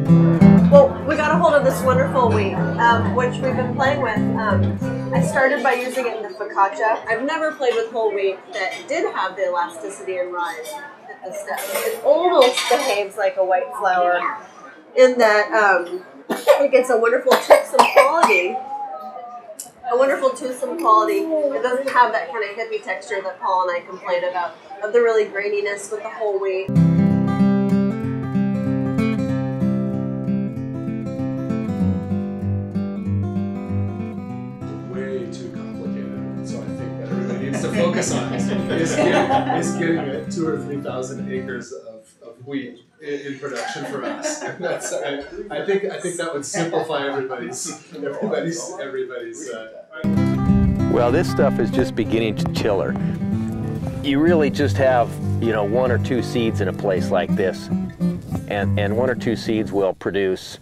Well, we got a hold of this wonderful wheat, which we've been playing with. I started by using it in the focaccia. I've never played with whole wheat that did have the elasticity and rise at this step. It almost behaves like a white flour in that it gets a wonderful toothsome quality. A wonderful toothsome quality. It doesn't have that kind of hippie texture that Paul and I complain about, of the really graininess with the whole wheat. Way too complicated, so I think that everybody needs to focus on is getting 2,000 or 3,000 acres of wheat in production for us. And that's I think that would simplify everybody's. Well, this stuff is just beginning to tiller. You really just have, you know, 1 or 2 seeds in a place like this, and 1 or 2 seeds will produce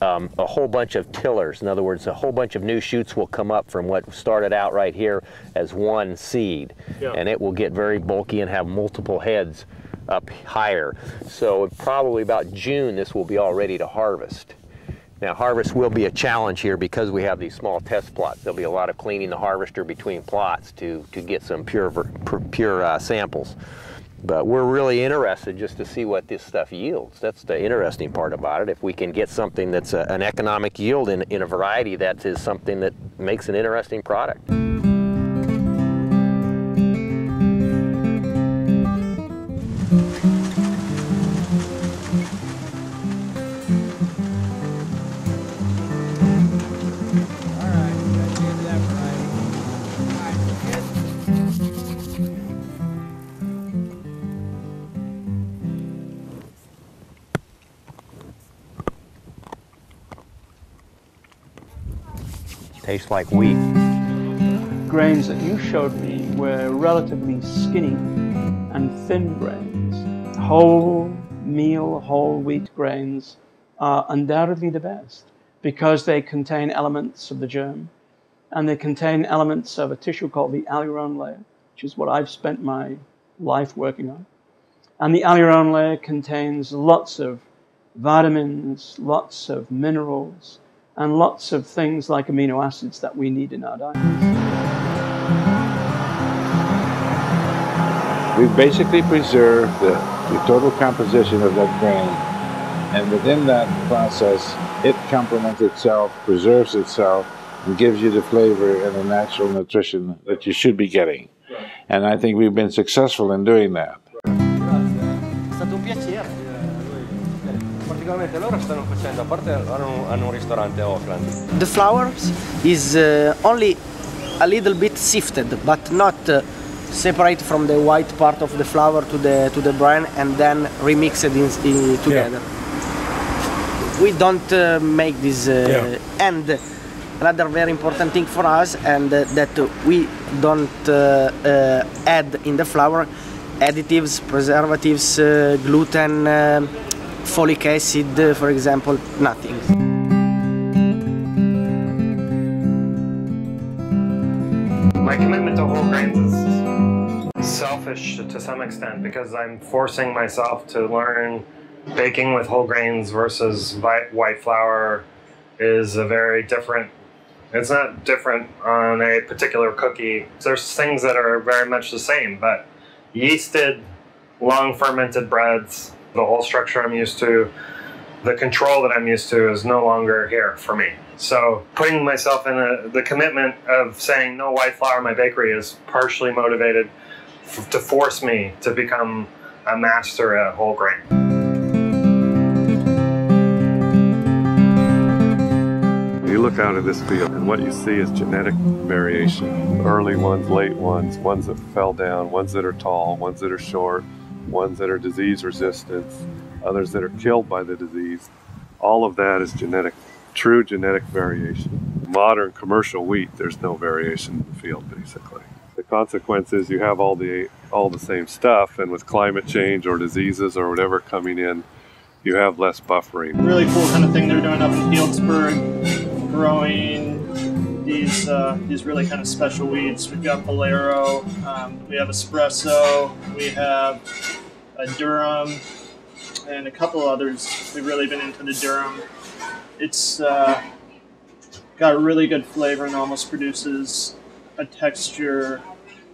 a whole bunch of tillers. In other words, a whole bunch of new shoots will come up from what started out right here as 1 seed, and it will get very bulky and have multiple heads up higher. So probably about June this will be all ready to harvest. Now harvest will be a challenge here because we have these small test plots. There'll be a lot of cleaning the harvester between plots to get some pure samples. But we're really interested just to see what this stuff yields. That's the interesting part about it. If we can get something that's an economic yield in a variety, that is something that makes an interesting product. Tastes like wheat. Grains that you showed me were relatively skinny and thin grains. Whole meal, whole wheat grains are undoubtedly the best because they contain elements of the germ and they contain elements of a tissue called the alurone layer, which is what I've spent my life working on. And the alurone layer contains lots of vitamins, lots of minerals, and lots of things like amino acids that we need in our diet. We basically preserve the total composition of that grain, and within that process, it complements itself, preserves itself, and gives you the flavor and the natural nutrition that you should be getting. And I think we've been successful in doing that. È stato un piacere. Praticamente loro stanno facendo, a parte hanno un ristorante a Auckland. The flours is only a little bit sifted, but not separate from the white part of the flour to the bran and then remix it together. Yeah. We don't make this. And another very important thing for us, and that we don't add in the flour additives, preservatives, gluten. Folic acid, for example, nothing. My commitment to whole grains is selfish to some extent because I'm forcing myself to learn baking with whole grains versus white flour is a very different, it's not different on a particular cookie. There's things that are very much the same, but yeasted, long fermented breads, the whole structure I'm used to, the control that I'm used to is no longer here for me. So putting myself in the commitment of saying no white flour in my bakery is partially motivated to force me to become a master at whole grain. You look out at this field and what you see is genetic variation. Early ones, late ones, ones that fell down, ones that are tall, ones that are short, ones that are disease resistant, others that are killed by the disease. All of that is genetic, true genetic variation. Modern commercial wheat, there's no variation in the field basically. The consequence is you have all the same stuff, and with climate change or diseases or whatever coming in, you have less buffering. Really cool kind of thing they're doing up in Healdsburg, growing these really kind of special wheats. We've got Bolero, we have Espresso, we have a Durham, and a couple others. We've really been into the durum. It's got a really good flavor and almost produces a texture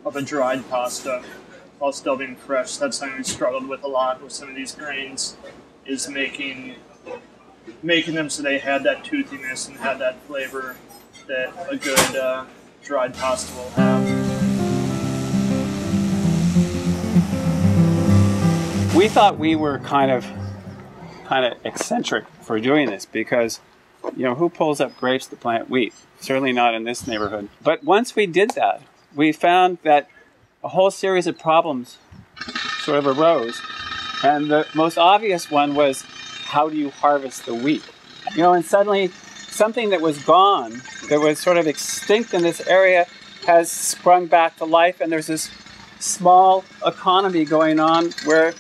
of a dried pasta while still being fresh. That's something we struggled with a lot with some of these grains, is making them so they had that toothiness and had that flavor that a good dried pasta will have. We thought we were kind of eccentric for doing this because, you know, who pulls up grapes to plant wheat? Certainly not in this neighborhood. But once we did that, we found that a whole series of problems sort of arose. And the most obvious one was, how do you harvest the wheat? You know, and suddenly something that was gone, that was sort of extinct in this area, has sprung back to life, and there's this small economy going on where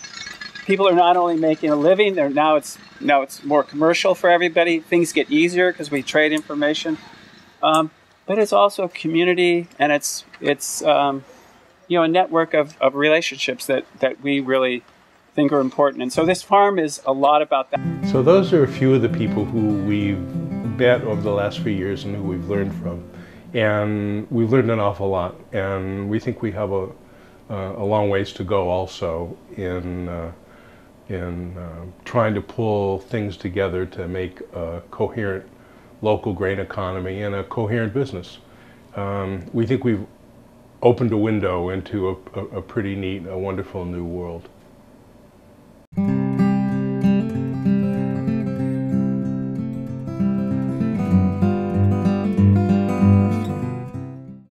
people are not only making a living, now it's more commercial for everybody. Things get easier because we trade information, but it's also a community, and it's you know, a network of relationships that we really think are important. And so this farm is a lot about that. So those are a few of the people who we've met over the last few years and who we've learned from, and we've learned an awful lot. And we think we have a long ways to go also in trying to pull things together to make a coherent local grain economy and a coherent business. We think we've opened a window into a pretty neat, a wonderful new world.